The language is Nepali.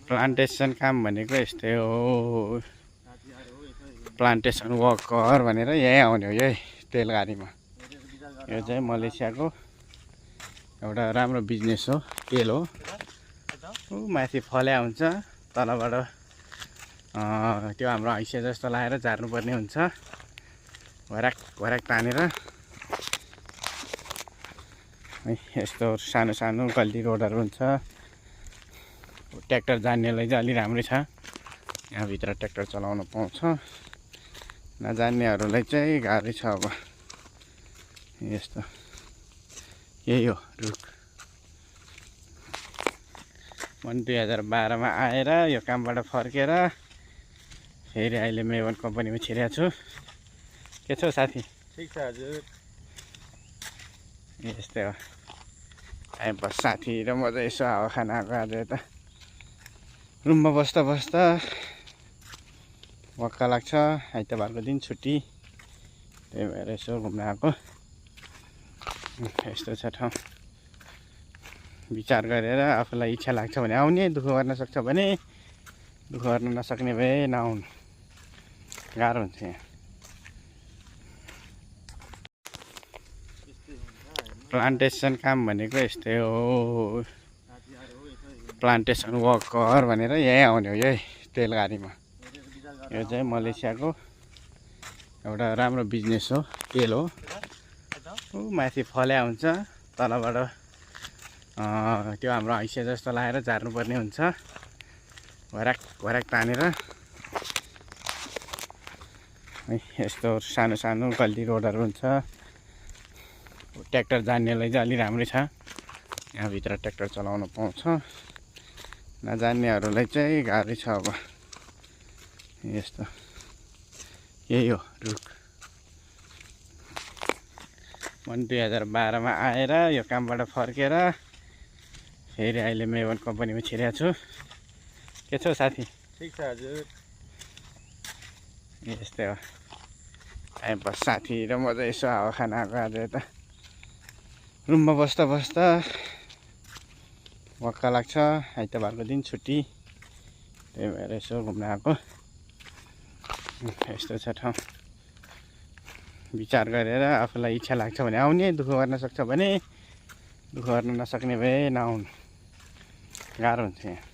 प्लान्टेसन काम भनेको यस्तै हो। प्लान्टेसन वर्कर भनेर यहीँ आउने हो, यही तेलगाडीमा। यो चाहिँ मलेसियाको एउटा राम्रो बिजनेस हो, तेल हो। माथि फल्या हुन्छ, तलबाट त्यो हाम्रो हैसिया जस्तो लगाएर झार्नुपर्ने हुन्छ, भराक भराक तानेर। यस्तो सानो सानो गल्ली रोडहरू हुन्छ। ट्र्याक्टर जान्नेलाई चाहिँ अलि राम्रै छ, यहाँभित्र ट्र्याक्टर चलाउन पाउँछ। नजान्नेहरूलाई चाहिँ गाह्रै छ। अब यस्तो यही हो रुख। 2012मा आएर यो कामबाट फर्केर फेरि अहिले मेवन कम्पनीमा छिरेको छु। के छ साथी? ठिक छ हजुर। यस्तै हो, बस साथी र म चाहिँ यसो हावा खान आएको। आज यता रुममा बस्दा बस्दा वक्का लाग्छ, आइतबारको दिन छुट्टी, त्यही भएर यसो घुम्न आएको। यस्तो छ ठाउँ। विचार गरेर आफूलाई इच्छा लाग्छ भने आउने, दुःख गर्न सक्छ भने, दुःख गर्न नसक्ने भए नआउनु, गाह्रो हुन्छ यहाँ। प्लान्टेसन काम भनेको यस्तै हो। प्लान्टेसन वर्कर भनेर यहीँ आउने हो, यही तेलगाडीमा। यो चाहिँ मलेसियाको एउटा राम्रो बिजनेस हो, तेल हो। माथि फल्या हुन्छ, तलबाट त्यो हाम्रो हैसिया जस्तो लगाएर झार्नुपर्ने हुन्छ, भराक भराक तानेर। यस्तो सानो सानो गल्ली रोडहरू हुन्छ। ट्र्याक्टर जान्नेलाई चाहिँ अलि राम्रै छ, यहाँभित्र ट्र्याक्टर चलाउन पाउँछ। नजान्नेहरूलाई चाहिँ गाह्रै छ। अब यस्तो यही हो रुख। 2012मा आएर यो कामबाट फर्केर फेरि अहिले मेवन कम्पनीमा छिरेको छु। के छ साथी? ठिक छ हजुर। यस्तै हो, बस साथी र म चाहिँ यसो हावा खान आएको। आज यता रुममा बस्दा बस्दा वक्का लाग्छ, आइतबारको दिन छुट्टी, त्यही भएर यसो घुम्न आएको। यस्तो छ ठाउँ। विचार गरेर आफूलाई इच्छा लाग्छ भने आउने, दुःख गर्न सक्छ भने, दुःख गर्न नसक्ने भए नआउनु, गाह्रो हुन्छ यहाँ।